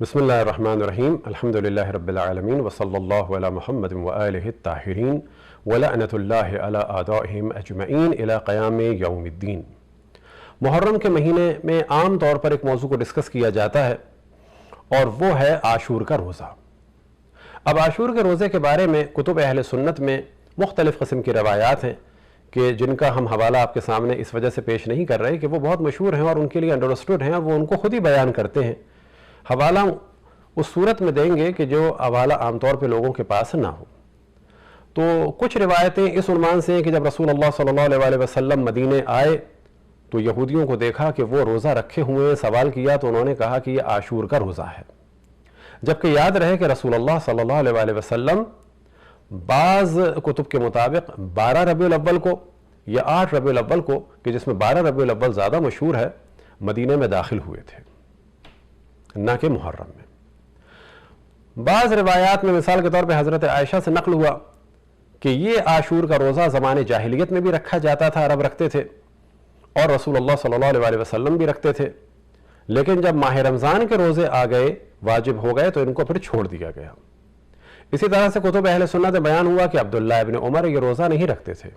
بسم اللہ الرحمن الرحیم الحمدللہ رب العالمین وصلی اللہ علی محمد وآلہ الطاہرین ولعنۃ اللہ علی اعدائہم اجمعین الی قیام یوم الدین۔ محرم کے مہینے میں عام طور پر ایک موضوع کو ڈسکس کیا جاتا ہے اور وہ ہے عاشور کا روزہ۔ اب عاشور کے روزے کے بارے میں کتب اہل سنت میں مختلف قسم کی روایات ہیں کہ جن کا ہم حوالہ آپ کے سامنے اس وجہ سے پیش نہیں کر رہے کہ وہ بہت مشہور ہیں اور ان کے لیے انڈرسٹوڈ ہیں اور وہ ان کو خود ہی بیان کرتے ہیں۔ حوالہ اس صورت میں دیں گے کہ جو حوالہ عام طور پہ لوگوں کے پاس نہ ہو۔ تو کچھ روایتیں اس عنوان سے ہیں کہ جب رسول اللہ صلی اللہ علیہ وسلم مدینے آئے تو یہودیوں کو دیکھا کہ وہ روزہ رکھے ہوئے ہیں، سوال کیا تو انہوں نے کہا کہ یہ عاشور کا روزہ ہے، جبکہ یاد رہے کہ رسول اللہ صلی اللہ علیہ وسلم بعض کتب کے مطابق 12 ربیع الاول کو یا 8 ربیع الاول کو، کہ جس میں 12 ربیع الاول زیادہ مشہور ہے، مدینے میں داخل ہوئے تھے، نہ کہ محرم میں۔ بعض روایات میں مثال کے طور پہ حضرت عائشہ سے نقل ہوا کہ یہ عاشور کا روزہ زمانے جاہلیت میں بھی رکھا جاتا تھا، عرب رکھتے تھے، اور رسول اللہ صلی اللہ علیہ وسلم بھی رکھتے تھے، لیکن جب ماہ رمضان کے روزے آ گئے، واجب ہو گئے، تو ان کو پھر چھوڑ دیا گیا۔ اسی طرح سے کتب اہل سنت میں بیان ہوا کہ عبداللہ ابن عمر یہ روزہ نہیں رکھتے تھے۔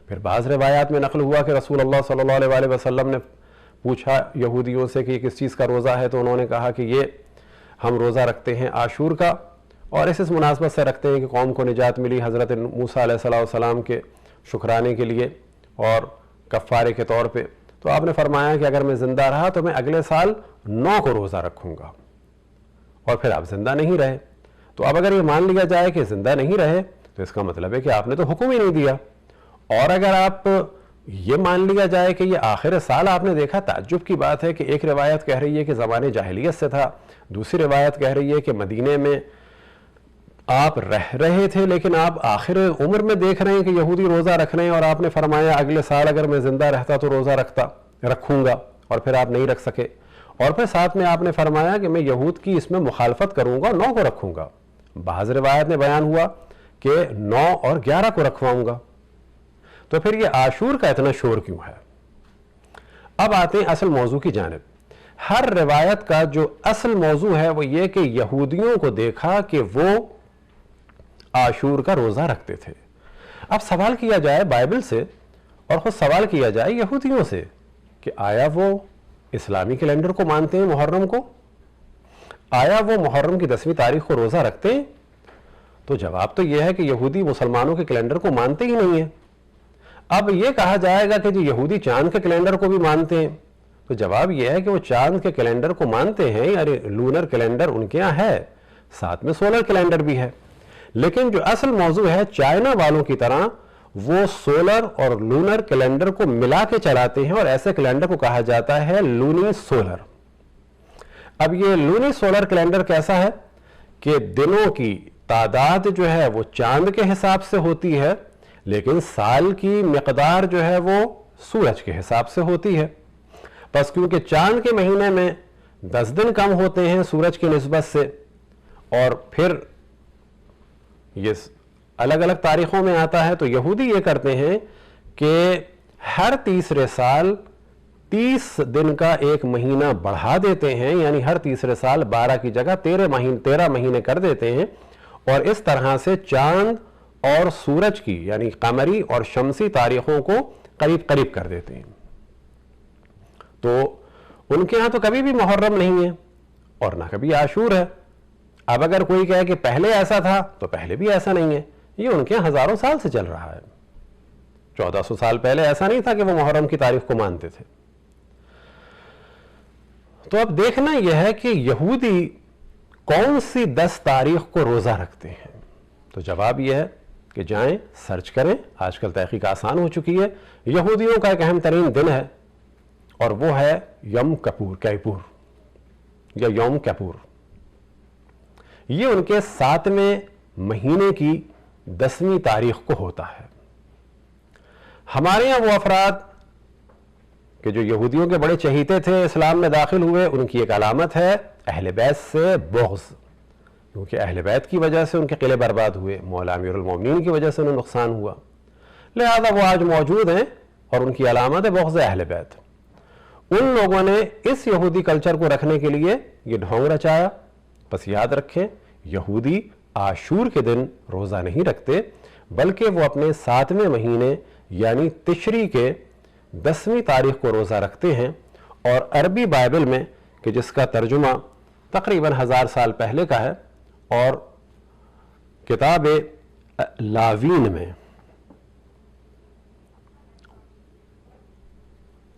پھر بعض روایات میں نقل ہوا کہ رسول اللہ صلی اللہ علیہ وسلم نے پوچھا یہودیوں سے کہ یہ کس چیز کا روزہ ہے، تو انہوں نے کہا کہ یہ ہم روزہ رکھتے ہیں عاشور کا، اور اس مناسبت سے رکھتے ہیں کہ قوم کو نجات ملی حضرت موسیٰ علیہ السلام کے شکرانے کے لیے اور کفارے کے طور پہ۔ تو آپ نے فرمایا کہ اگر میں زندہ رہا تو میں اگلے سال 9 کو روزہ رکھوں گا، اور پھر آپ زندہ نہیں رہے۔ تو اب اگر یہ مان لیا جائے کہ زندہ نہیں رہے تو اس کا مطلب ہے کہ آپ نے تو حکم ہی نہیں دیا، اور اگر آپ یہ مان لیا جائے کہ یہ آخر سال آپ نے دیکھا، تعجب کی بات ہے کہ ایک روایت کہہ رہی ہے کہ زمانے جاہلیت سے تھا، دوسری روایت کہہ رہی ہے کہ مدینے میں آپ رہ رہے تھے لیکن آپ آخر عمر میں دیکھ رہے ہیں کہ یہودی روزہ رکھ رہے ہیں، اور آپ نے فرمایا اگلے سال اگر میں زندہ رہتا تو روزہ رکھوں گا، اور پھر آپ نہیں رکھ سکے، اور پھر ساتھ میں آپ نے فرمایا کہ میں یہود کی اس میں مخالفت کروں گا، 9 کو رکھوں گا۔ بعض روایت میں بیان ہوا کہ 9 اور 11 کو رکھواؤں گا۔ تو پھر یہ عاشور کا اتنا شور کیوں ہے؟ اب آتے ہیں اصل موضوع کی جانب۔ ہر روایت کا جو اصل موضوع ہے وہ یہ کہ یہودیوں کو دیکھا کہ وہ عاشور کا روزہ رکھتے تھے۔ اب سوال کیا جائے بائبل سے، اور خود سوال کیا جائے یہودیوں سے کہ آیا وہ اسلامی کیلنڈر کو مانتے ہیں، محرم کو؟ آیا وہ محرم کی 10ویں تاریخ کو روزہ رکھتے ہیں؟ تو جواب تو یہ ہے کہ یہودی مسلمانوں کے کیلنڈر کو مانتے ہی نہیں ہیں۔ اب یہ کہا جائے گا کہ جو یہودی چاند کے کیلنڈر کو بھی مانتے ہیں، تو جواب یہ ہے کہ وہ چاند کے کیلنڈر کو مانتے ہیں، یعنی لونر کیلنڈر ان کے یہاں ہے، ساتھ میں سولر کیلنڈر بھی ہے، لیکن جو اصل موضوع ہے چائنا والوں کی طرح وہ سولر اور لونر کیلنڈر کو ملا کے چلاتے ہیں، اور ایسے کیلنڈر کو کہا جاتا ہے لونی سولر۔ اب یہ لونی سولر کیلنڈر کیسا ہے کہ دنوں کی تعداد جو ہے وہ چاند کے حساب سے ہوتی ہے، لیکن سال کی مقدار جو ہے وہ سورج کے حساب سے ہوتی ہے۔ بس کیونکہ چاند کے مہینے میں 10 دن کم ہوتے ہیں سورج کی نسبت سے، اور پھر یہ الگ الگ تاریخوں میں آتا ہے، تو یہودی یہ کرتے ہیں کہ ہر تیسرے سال 30 دن کا ایک مہینہ بڑھا دیتے ہیں، یعنی ہر تیسرے سال 12 کی جگہ 13 مہینے کر دیتے ہیں، اور اس طرح سے چاند اور سورج کی یعنی قمری اور شمسی تاریخوں کو قریب قریب کر دیتے ہیں۔ تو ان کے ہاں تو کبھی بھی محرم نہیں ہے اور نہ کبھی عاشور ہے۔ اب اگر کوئی کہے کہ پہلے ایسا تھا تو پہلے بھی ایسا نہیں ہے، یہ ان کے ہزاروں سال سے چل رہا ہے۔ 1400 سال پہلے ایسا نہیں تھا کہ وہ محرم کی تاریخ کو مانتے تھے۔ تو اب دیکھنا یہ ہے کہ یہودی کون سی 10 تاریخ کو روزہ رکھتے ہیں؟ تو جواب یہ ہے کہ جائیں سرچ کریں، آج کل تحقیق آسان ہو چکی ہے۔ یہودیوں کا ایک اہم ترین دن ہے اور وہ ہے یوم کیپور یا یوم کیپور۔ یہ ان کے 7ویں مہینے کی 10ویں تاریخ کو ہوتا ہے۔ ہمارے یہاں وہ افراد کہ جو یہودیوں کے بڑے چہیتے تھے، اسلام میں داخل ہوئے، ان کی ایک علامت ہے اہل بیت سے بغض، کیونکہ اہل بیت کی وجہ سے ان کے قلعے برباد ہوئے، مولا امیر المومنین کی وجہ سے انہیں نقصان ہوا، لہذا وہ آج موجود ہیں اور ان کی علامت ہے بغض اہل بیت۔ ان لوگوں نے اس یہودی کلچر کو رکھنے کے لیے یہ ڈھونگ رچایا بس یاد رکھیں یہودی عاشور کے دن روزہ نہیں رکھتے بلکہ وہ اپنے 7ویں مہینے یعنی تشری کے 10ویں تاریخ کو روزہ رکھتے ہیں، اور عربی بائبل میں کہ جس کا ترجمہ تقریباً 1000 سال پہلے کا ہے، اور کتاب لاوین میں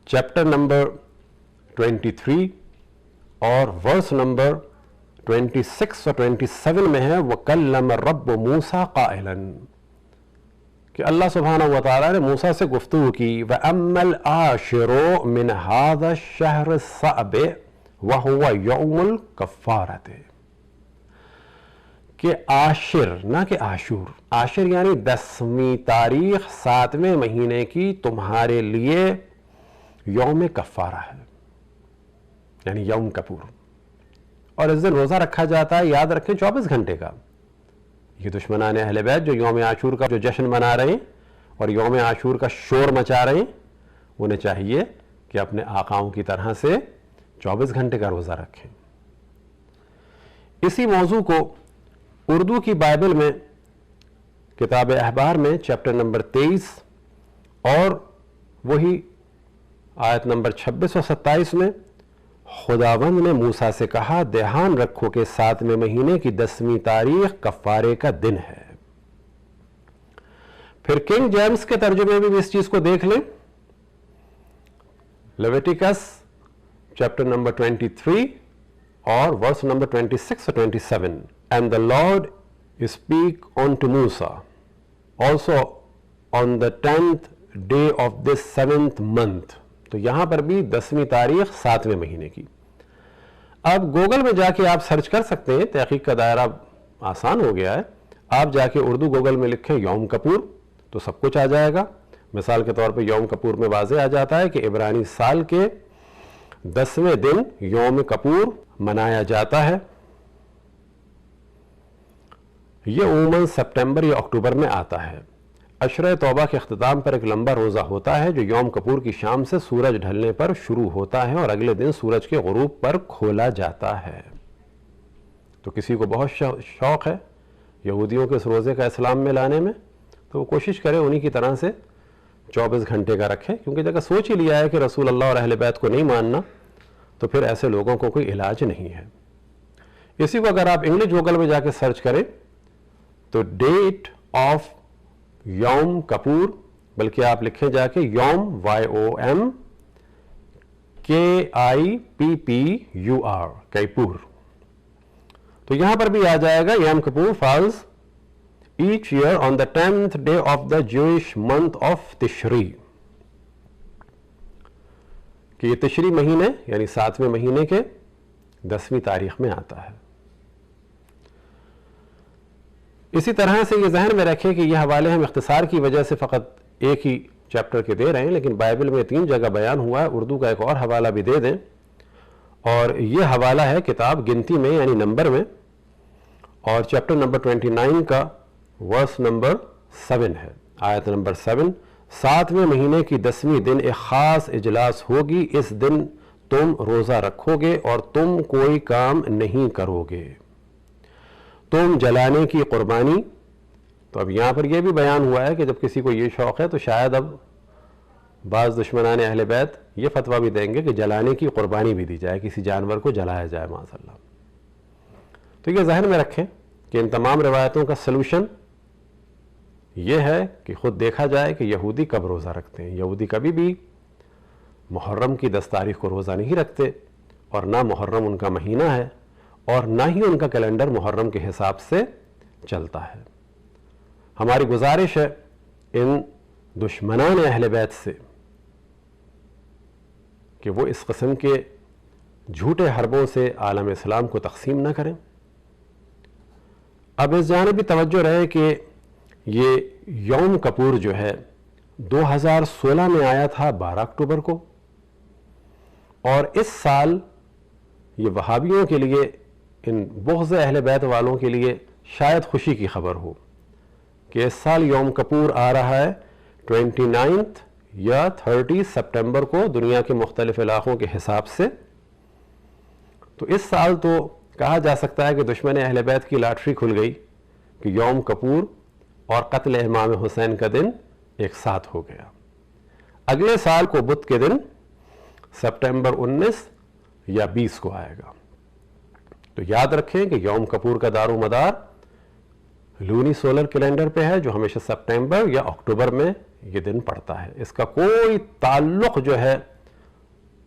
چیپٹر نمبر 23 اور ورس نمبر 26 اور 27 میں ہے وَكَلَّمَ الرَّبُّ مُوسَىٰ قَائِلًا، کہ اللہ سبحانہ وتعالیٰ نے موسیٰ سے گفتگو کی وَأَمَّا الْعَاشِرُ مِنْ هَذَا الشَّهْرِ الصَّعْبِ وَهُوَ يَوْمُ الْكَفَّارَةِ، کہ عاشر نہ کہ عاشور، عاشر یعنی 10ویں تاریخ 7ویں مہینے کی تمہارے لیے یوم کفارہ ہے، یعنی یوم کپور، اور اس دن روزہ رکھا جاتا ہے، یاد رکھیں 24 گھنٹے کا۔ یہ دشمنان اہل بیت جو یوم عاشور کا جو جشن منا رہے ہیں اور یوم عاشور کا شور مچا رہے ہیں، انہیں چاہیے کہ اپنے آقاؤں کی طرح سے 24 گھنٹے کا روزہ رکھیں۔ اسی موضوع کو اردو کی بائبل میں کتاب احبار میں چیپٹر نمبر 23 اور وہی آیت نمبر 26 اور 27 میں خداوند نے موسیٰ سے کہا دھیان رکھو کہ 7ویں مہینے کی 10ویں تاریخ کفارے کا دن ہے۔ پھر کنگ جیمز کے ترجمے میں بھی اس چیز کو دیکھ لیں، لیویٹیکس چیپٹر نمبر 23 اور ورس نمبر 26 اور 27، And the Lord speak unto Musa also on the 10th day of this 7th month، تو یہاں پر بھی 10ویں تاریخ 7ویں مہینے کی۔ اب گوگل میں جا کے آپ سرچ کر سکتے ہیں، تحقیق کا دائرہ آسان ہو گیا ہے، آپ جا کے اردو گوگل میں لکھیں یوم کپور تو سب کچھ آ جائے گا۔ مثال کے طور پہ یوم کپور میں واضح آ جاتا ہے کہ عبرانی سال کے 10ویں دن یوم کپور منایا جاتا ہے، یہ عموماً سپٹمبر یا اکتوبر میں آتا ہے۔ عشرہ توبہ کے اختتام پر ایک لمبا روزہ ہوتا ہے جو یوم کپور کی شام سے سورج ڈھلنے پر شروع ہوتا ہے اور اگلے دن سورج کے غروب پر کھولا جاتا ہے۔ تو کسی کو بہت شوق ہے یہودیوں کے اس روزے کا اسلام میں لانے میں، تو وہ کوشش کرے انہی کی طرح سے 24 گھنٹے کا رکھے، کیونکہ جگہ سوچ ہی لیا ہے کہ رسول اللہ اور اہل بیت کو نہیں ماننا، تو پھر ایسے لوگوں کو کوئی علاج نہیں ہے۔ اسی کو اگر آپ انگلش گوگل میں جا کے سرچ کریں تو ڈیٹ آف یوم کپور، بلکہ آپ لکھیں جا کے یوم YOM KIPPUR کیپور، تو یہاں پر بھی آ جائے گا Yom Kippur falls each year on the 10th day of the Jewish month of Tishrei, کہ یہ تشری مہینے یعنی 7ویں مہینے کے 10ویں تاریخ میں آتا ہے۔ اسی طرح سے یہ ذہن میں رکھیں کہ یہ حوالے ہم اختصار کی وجہ سے فقط ایک ہی چیپٹر کے دے رہے ہیں، لیکن بائبل میں 3 جگہ بیان ہوا ہے، اردو کا ایک اور حوالہ بھی دے دیں، اور یہ حوالہ ہے کتاب گنتی میں یعنی نمبر میں، اور چیپٹر نمبر 29 کا ورس نمبر 7 ہے، آیت نمبر 7، 7ویں مہینے کی 10ویں دن ایک خاص اجلاس ہوگی، اس دن تم روزہ رکھو گے اور تم کوئی کام نہیں کرو گے، تم جلانے کی قربانی۔ تو اب یہاں پر یہ بھی بیان ہوا ہے کہ جب کسی کو یہ شوق ہے تو شاید اب بعض دشمنان اہل بیت یہ فتویٰ بھی دیں گے کہ جلانے کی قربانی بھی دی جائے، کسی جانور کو جلایا جائے معاذ اللہ۔ تو یہ ذہن میں رکھیں کہ ان تمام روایتوں کا سلوشن یہ ہے کہ خود دیکھا جائے کہ یہودی کب روزہ رکھتے ہیں۔ یہودی کبھی بھی محرم کی 10 تاریخ کو روزہ نہیں رکھتے، اور نہ محرم ان کا مہینہ ہے، اور نہ ہی ان کا کیلنڈر محرم کے حساب سے چلتا ہے۔ ہماری گزارش ہے ان دشمنان اہل بیت سے کہ وہ اس قسم کے جھوٹے حربوں سے عالم اسلام کو تقسیم نہ کریں۔ اب اس جانب بھی توجہ رہے کہ یہ یوم کپور جو ہے 2016 میں آیا تھا 12 اکتوبر کو، اور اس سال یہ وہابیوں کے لیے، ان بغض اہل بیت والوں کے لیے شاید خوشی کی خبر ہو کہ اس سال یوم کپور آ رہا ہے 29 یا 30 سپٹمبر کو دنیا کے مختلف علاقوں کے حساب سے۔ تو اس سال تو کہا جا سکتا ہے کہ دشمن اہل بیت کی لاٹری کھل گئی کہ یوم کپور اور قتل امام حسین کا دن ایک ساتھ ہو گیا۔ اگلے سال کو بدھ کے دن سپٹمبر 19 یا 20 کو آئے گا۔ تو یاد رکھیں کہ یوم کپور کا دار و مدار لونی سولر کیلنڈر پہ ہے، جو ہمیشہ سپٹمبر یا اکتوبر میں یہ دن پڑتا ہے۔ اس کا کوئی تعلق جو ہے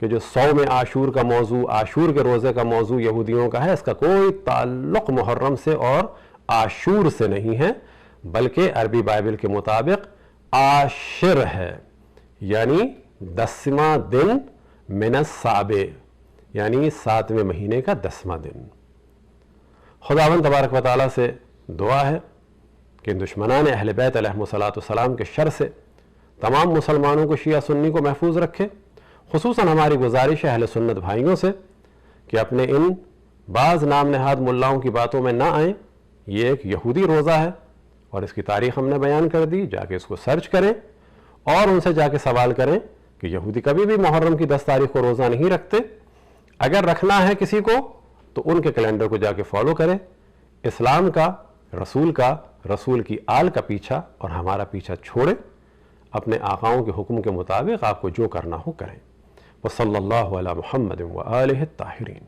کہ جو صوم عاشور کا موضوع، عاشور کے روزے کا موضوع یہودیوں کا ہے، اس کا کوئی تعلق محرم سے اور عاشور سے نہیں ہے، بلکہ عربی بائبل کے مطابق عاشر ہے، یعنی 10واں دن من السابع، یعنی 7ویں مہینے کا 10واں دن۔ خداوند تبارک و تعالیٰ سے دعا ہے کہ دشمنان اہل بیت علیہ السلام کے شر سے تمام مسلمانوں کو، شیعہ سنی کو محفوظ رکھے۔ خصوصاً ہماری گزارش ہے اہل سنت بھائیوں سے کہ اپنے ان بعض نام نہاد ملاؤں کی باتوں میں نہ آئیں۔ یہ ایک یہودی روزہ ہے اور اس کی تاریخ ہم نے بیان کر دی، جا کے اس کو سرچ کریں اور ان سے جا کے سوال کریں کہ یہودی کبھی بھی محرم کی 10 تاریخ کو روزہ نہیں رکھتے۔ اگر رکھنا ہے کسی کو تو ان کے کیلنڈر کو جا کے فالو کریں۔ اسلام کا، رسول کی آل کا پیچھا اور ہمارا پیچھا چھوڑیں، اپنے آقاؤں کے حکم کے مطابق آپ کو جو کرنا ہو کریں۔ وصلی اللہ علی محمد وآلہ الطاہرین۔